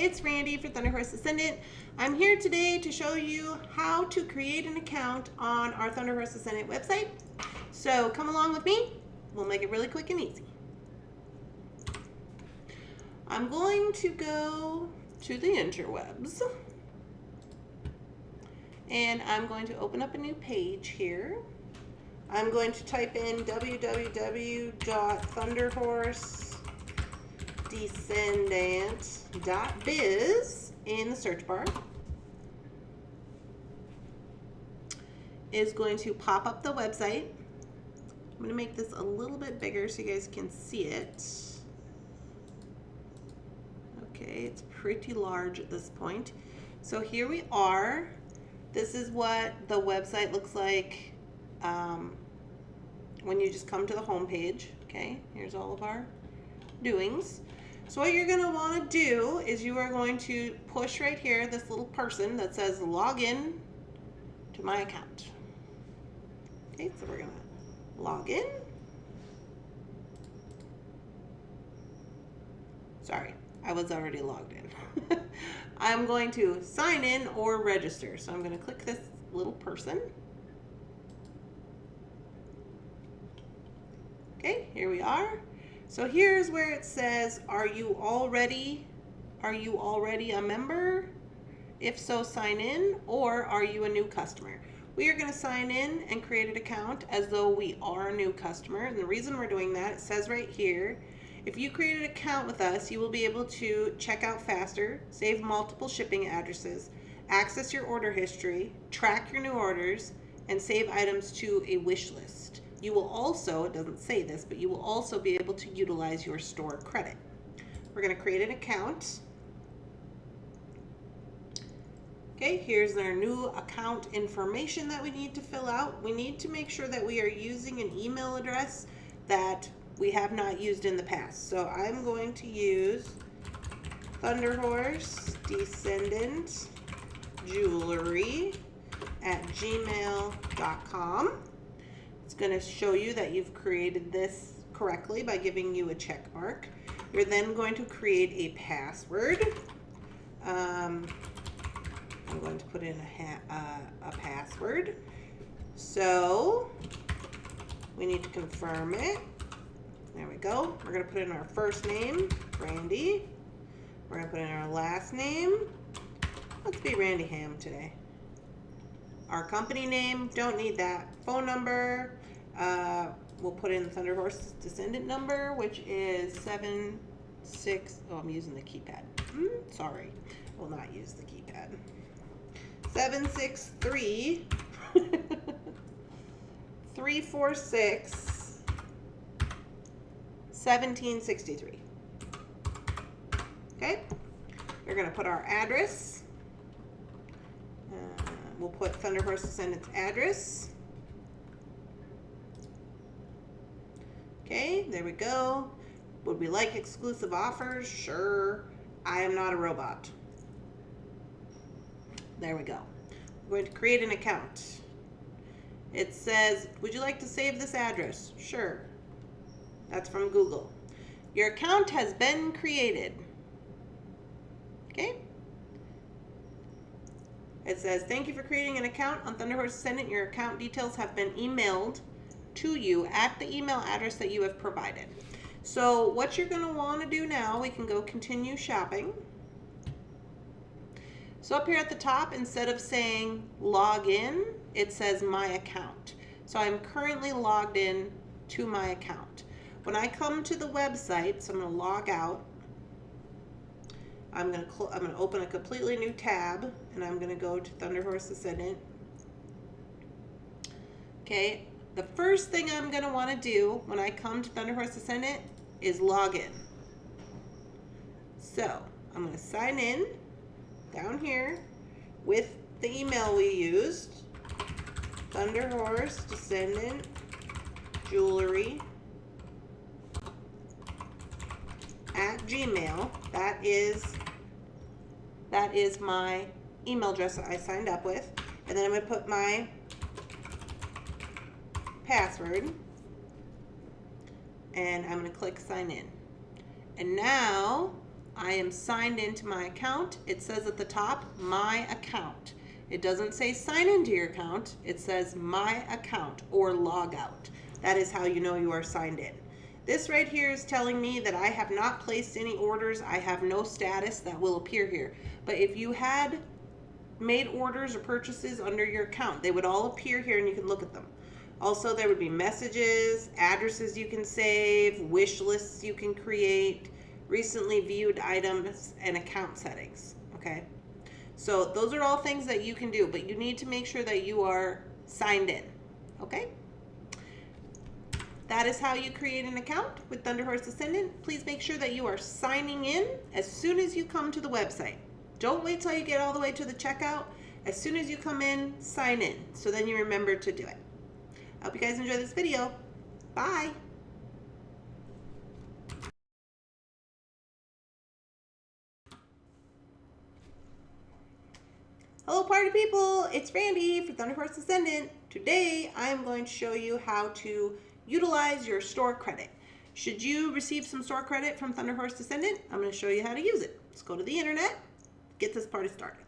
it's Randy for Thunderhorse Descendant. I'm here today to show you how to create an account on our Thunderhorse Descendant website. So come along with me. We'll make it really quick and easy. I'm going to go to the interwebs and I'm going to open up a new page here. I'm going to type in www.thunderhorsedescendant.biz in the search bar. Is going to pop up the website. I'm going to make this a little bit bigger so you guys can see it. Okay, it's pretty large at this point. So here we are. This is what the website looks like when you just come to the home page. Okay, here's all of our doings. So what you're going to want to do is you are going to push right here this little person that says log in to my account. Okay, so we're going to log in. Sorry, I was already logged in. I'm going to sign in or register. So I'm going to click this little person. Okay, here we are. So here's where it says, are you already a member? If so, sign in, or are you a new customer? We are going to sign in and create an account as though we are a new customer. And the reason we're doing that, it says right here, if you create an account with us, you will be able to check out faster, save multiple shipping addresses, access your order history, track your new orders, and save items to a wish list. You will also, it doesn't say this, but you will also be able to utilize your store credit. We're going to create an account. Okay, here's our new account information that we need to fill out. We need to make sure that we are using an email address that we have not used in the past. So I'm going to use Thunderhorse Descendant Jewelry at gmail.com. It's going to show you that you've created this correctly by giving you a check mark. You're then going to create a password. I'm going to put in a password. So we need to confirm it. There we go. We're going to put in our first name, Randy. We're going to put in our last name. Let's be Randy Ham today. Our company name, don't need that. Phone number, we'll put in the Thunderhorse Descendant number, which is 76, oh, I'm using the keypad. Sorry, I will not use the keypad. 763 346 1763. Okay, we're going to put our address. We'll put Thunderhorse Descendant's address. Okay, there we go. Would we like exclusive offers? Sure. I am not a robot. There we go. We're going to create an account. It says, would you like to save this address? Sure. That's from Google. Your account has been created. Okay. It says, thank you for creating an account on Thunderhorse Descendant. Your account details have been emailed to you at the email address that you have provided. So what you're going to want to do now, we can go continue shopping. So up here at the top, instead of saying log in, it says my account. So I'm currently logged in to my account. When I come to the website, so I'm going to log out. I'm going to open a completely new tab, and I'm going to go to Thunderhorse Descendant. Okay, the first thing I'm going to want to do when I come to Thunderhorse Descendant is log in. So I'm going to sign in down here with the email we used, Thunderhorse Descendant Jewelry at Gmail. That is my email address that I signed up with. And then I'm going to put my password. And I'm going to click sign in. And now I am signed into my account. It says at the top, my account. It doesn't say sign into your account. It says my account or log out. That is how you know you are signed in. This right here is telling me that I have not placed any orders. I have no status that will appear here. But if you had made orders or purchases under your account, they would all appear here and you can look at them. Also, there would be messages, addresses you can save, wish lists you can create, recently viewed items, and account settings. Okay, so those are all things that you can do, but you need to make sure that you are signed in. Okay, that is how you create an account with Thunderhorse Descendant. Please make sure that you are signing in as soon as you come to the website. Don't wait till you get all the way to the checkout. As soon as you come in, sign in, so then you remember to do it. I hope you guys enjoy this video. Bye. Hello party people, it's Randy for Thunderhorse Descendant. Today I'm going to show you how to utilize your store credit. Should you receive some store credit from Thunderhorse Descendant, I'm going to show you how to use it. Let's go to the internet, get this party started.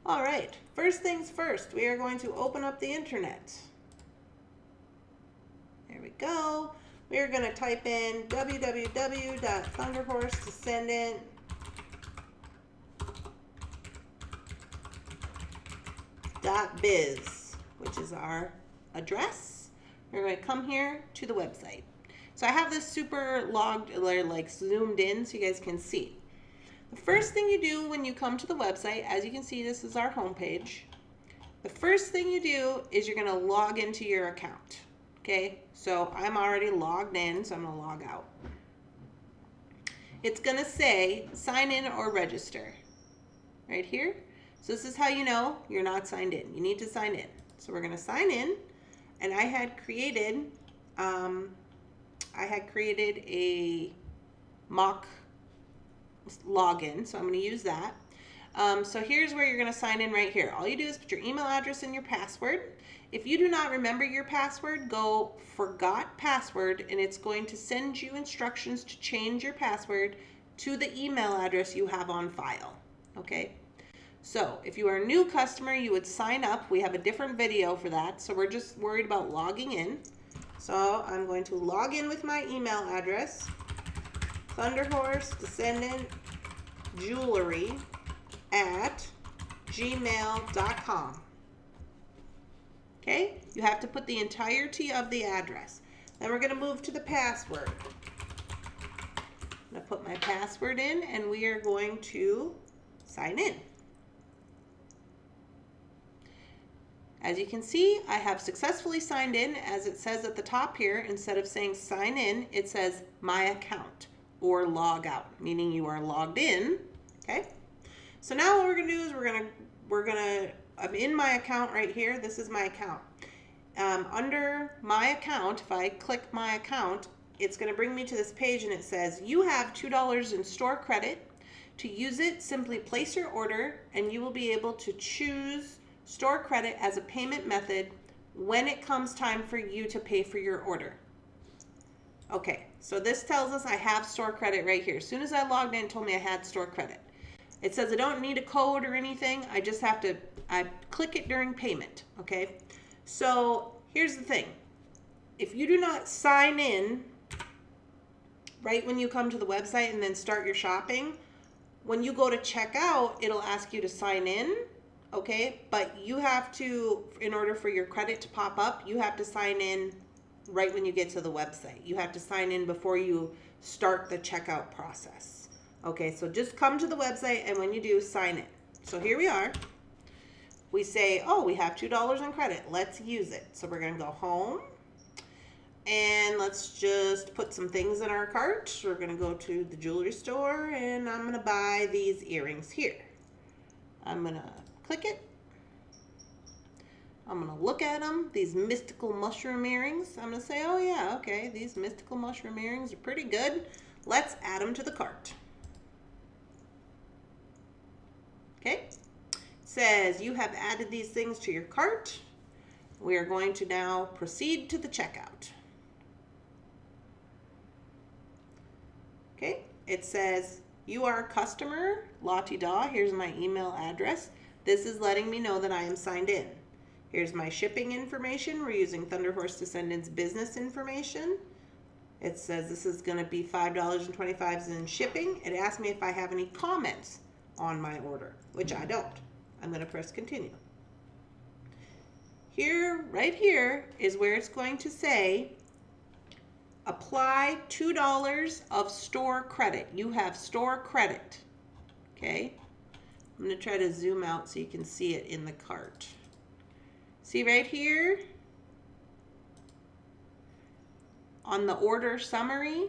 Alright, first things first, we are going to open up the internet. There we go. We are going to type in www.thunderhorsedescendant.biz, which is our address. We're going to come here to the website. So I have this super logged, like zoomed in so you guys can see. The first thing you do when you come to the website, as you can see, this is our home page. The first thing you do is you're going to log into your account. Okay, so I'm already logged in, so I'm going to log out. It's going to say sign in or register right here. So this is how you know you're not signed in. You need to sign in. So we're going to sign in, and I had created a mock login, so I'm going to use that. So here's where you're going to sign in right here. All you do is put your email address and your password. If you do not remember your password, go forgot password, and it's going to send you instructions to change your password to the email address you have on file. Okay, so if you are a new customer, you would sign up. We have a different video for that, so we're just worried about logging in. So I'm going to log in with my email address, Thunderhorse Descendant Jewelry at gmail.com. Okay, you have to put the entirety of the address. Then we're going to move to the password. I'm going to put my password in, and we are going to sign in. As you can see, I have successfully signed in. As it says at the top here, instead of saying sign in, it says my account or log out, meaning you are logged in. Okay, so now what we're going to do is I'm in my account right here. This is my account. Under my account, if I click my account, it's going to bring me to this page, and it says you have $2 in store credit. To use it, simply place your order, and you will be able to choose store credit as a payment method when it comes time for you to pay for your order. Okay, so this tells us I have store credit right here. As soon as I logged in, it told me I had store credit. It says I don't need a code or anything. I just have to click it during payment. Okay, so here's the thing. If you do not sign in right when you come to the website and then start your shopping, when you go to check out, it'll ask you to sign in. Okay, but you have to, in order for your credit to pop up, you have to sign in right when you get to the website. You have to sign in before you start the checkout process. Okay, so just come to the website, and when you do, sign in. So here we are. We say, oh, we have $2 in credit. Let's use it. So we're going to go home, and let's just put some things in our cart. We're going to go to the jewelry store, and I'm going to buy these earrings here. I'm going to click it. I'm going to look at them, these mystical mushroom earrings. I'm going to say, oh yeah, okay, these mystical mushroom earrings are pretty good. Let's add them to the cart. Okay, it says you have added these things to your cart. We are going to now proceed to the checkout. Okay, it says you are a customer, la-ti-da. Here's my email address. This is letting me know that I am signed in. Here's my shipping information. We're using Thunderhorse Descendant's business information. It says this is going to be $5.25 in shipping. It asks me if I have any comments on my order, which I don't. I'm going to press continue. Here, right here, is where it's going to say apply $2 of store credit. You have store credit. Okay? I'm going to try to zoom out so you can see it in the cart. See right here? On the order summary,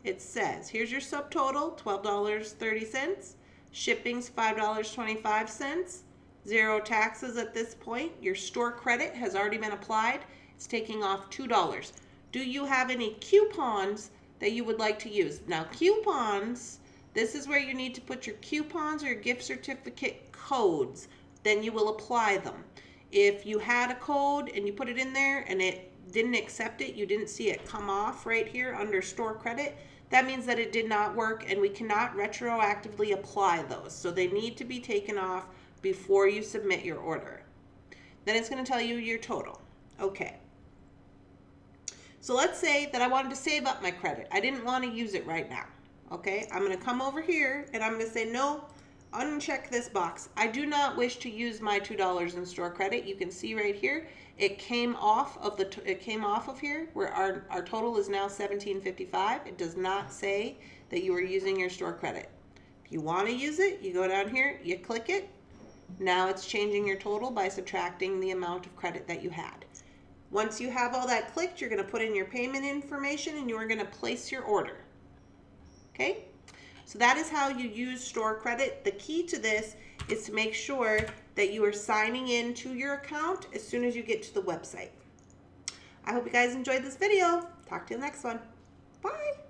it says, here's your subtotal, $12.30. Shipping's $5.25. 0 taxes at this point. Your store credit has already been applied. It's taking off $2. Do you have any coupons that you would like to use? Now, coupons, this is where you need to put your coupons or your gift certificate codes. Then you will apply them. If you had a code and you put it in there and it didn't accept it, you didn't see it come off right here under store credit, that means that it did not work and we cannot retroactively apply those. So they need to be taken off before you submit your order. Then it's going to tell you your total. Okay. So let's say that I wanted to save up my credit. I didn't want to use it right now. Okay, I'm going to come over here and I'm going to say no. Uncheck this box. I do not wish to use my $2 in store credit. You can see right here, it came off of here where our total is now $17.55. It does not say that you are using your store credit. If you want to use it, you go down here, you click it. Now it's changing your total by subtracting the amount of credit that you had. Once you have all that clicked, you're going to put in your payment information and you are going to place your order. Okay? So that is how you use store credit. The key to this is to make sure that you are signing in to your account as soon as you get to the website. I hope you guys enjoyed this video. Talk to you in the next one. Bye.